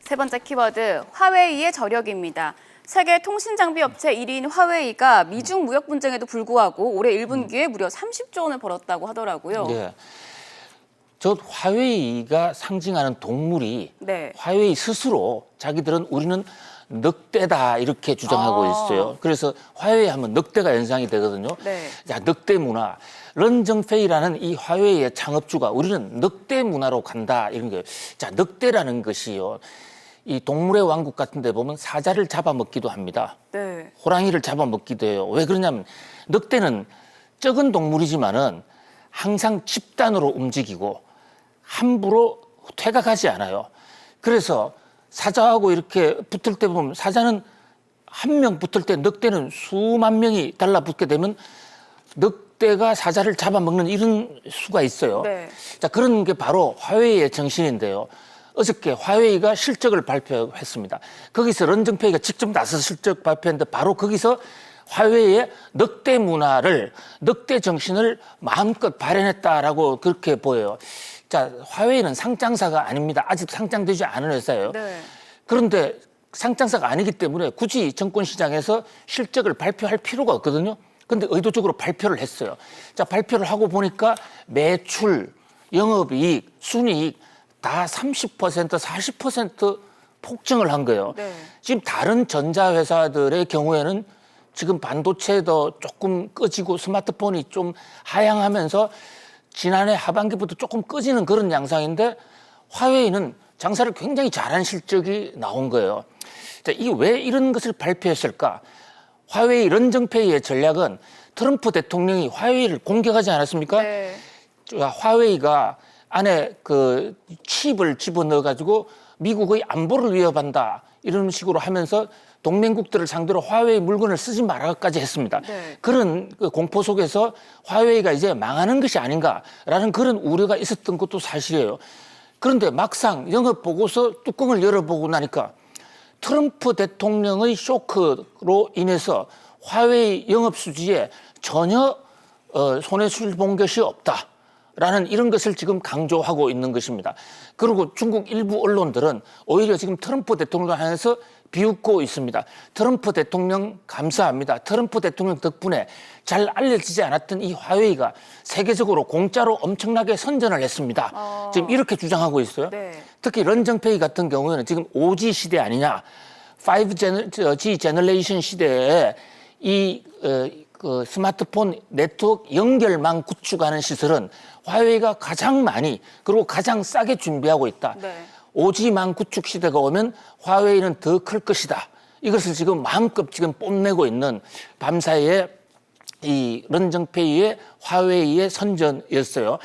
세 번째 키워드, 화웨이의 저력입니다. 세계 통신장비 업체 1위인 화웨이가 미중 무역 분쟁에도 불구하고 올해 1분기에 무려 30조 원을 벌었다고 하더라고요. 네. 저 화웨이가 상징하는 동물이 네. 화웨이 스스로 자기들은 우리는 늑대다 이렇게 주장하고 있어요. 그래서 화웨이 하면 늑대가 연상이 되거든요. 네. 자, 늑대 문화. 런정페이라는 이 화웨이의 창업주가 우리는 늑대 문화로 간다 이런 거예요. 자, 늑대라는 것이요. 이 동물의 왕국 같은 데 보면 사자를 잡아먹기도 합니다. 네. 호랑이를 잡아먹기도 해요. 왜 그러냐면 늑대는 적은 동물이지만은 항상 집단으로 움직이고 함부로 퇴각하지 않아요. 그래서 사자하고 이렇게 붙을 때 보면 사자는 한 명 붙을 때 늑대는 수만 명이 달라붙게 되면 늑대가 사자를 잡아먹는 이런 수가 있어요. 네. 자, 그런 게 바로 화웨이의 정신인데요. 어저께 화웨이가 실적을 발표했습니다. 거기서 런정페이가 직접 나서서 실적 발표했는데 바로 거기서 화웨이의 늑대 문화를, 늑대 정신을 마음껏 발현했다라고 그렇게 보여요. 자, 화웨이는 상장사가 아닙니다. 아직 상장되지 않은 회사예요. 네. 그런데 상장사가 아니기 때문에 굳이 증권시장에서 실적을 발표할 필요가 없거든요. 근데 의도적으로 발표를 했어요. 자, 발표를 하고 보니까 매출, 영업이익, 순이익 다 30%, 40% 폭증을 한 거예요. 네. 지금 다른 전자회사들의 경우에는 지금 반도체도 조금 꺼지고 스마트폰이 좀 하향하면서 지난해 하반기부터 조금 꺼지는 그런 양상인데 화웨이는 장사를 굉장히 잘한 실적이 나온 거예요. 자, 이 왜 이런 것을 발표했을까? 화웨이 런정페이의 전략은 트럼프 대통령이 화웨이를 공격하지 않았습니까? 네. 화웨이가 안에 그 칩을 집어넣어 가지고 미국의 안보를 위협한다 이런 식으로 하면서 동맹국들을 상대로 화웨이 물건을 쓰지 말아까지 했습니다. 네. 그런 그 공포 속에서 화웨이가 이제 망하는 것이 아닌가라는 그런 우려가 있었던 것도 사실이에요. 그런데 막상 영업 보고서 뚜껑을 열어보고 나니까 트럼프 대통령의 쇼크로 인해서 화웨이 영업 수지에 전혀 손해를 본 것이 없다라는 이런 것을 지금 강조하고 있는 것입니다. 그리고 중국 일부 언론들은 오히려 지금 트럼프 대통령을 향해서 비웃고 있습니다. 트럼프 대통령 감사합니다. 트럼프 대통령 덕분에 잘 알려지지 않았던 이 화웨이가 세계적으로 공짜로 엄청나게 선전을 했습니다. 지금 이렇게 주장하고 있어요. 네. 특히 런정페이 같은 경우에는 지금 5G 시대 아니냐, 5G 제너레이션 시대에 이 그 스마트폰 네트워크 연결망 구축하는 시설은 화웨이가 가장 많이 그리고 가장 싸게 준비하고 있다. 네. 5G망 구축 시대가 오면 화웨이는 더 클 것이다. 이것을 지금 마음껏 지금 뽐내고 있는 밤사이에 이 런정페이의 화웨이의 선전이었어요.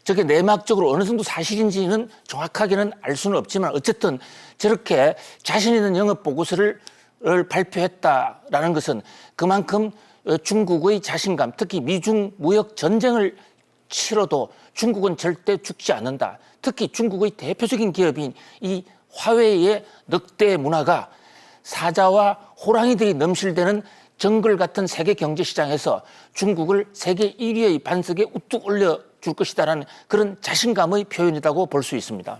저게 내막적으로 어느 정도 사실인지는 정확하게는 알 수는 없지만 어쨌든 저렇게 자신 있는 영업 보고서를 발표했다라는 것은 그만큼 중국의 자신감, 특히 미중 무역 전쟁을 치러도 중국은 절대 죽지 않는다. 특히 중국의 대표적인 기업인 이 화웨이의 늑대 문화가 사자와 호랑이들이 넘실대는 정글 같은 세계 경제 시장에서 중국을 세계 1위의 반석에 우뚝 올려줄 것이다라는 그런 자신감의 표현이라고 볼 수 있습니다.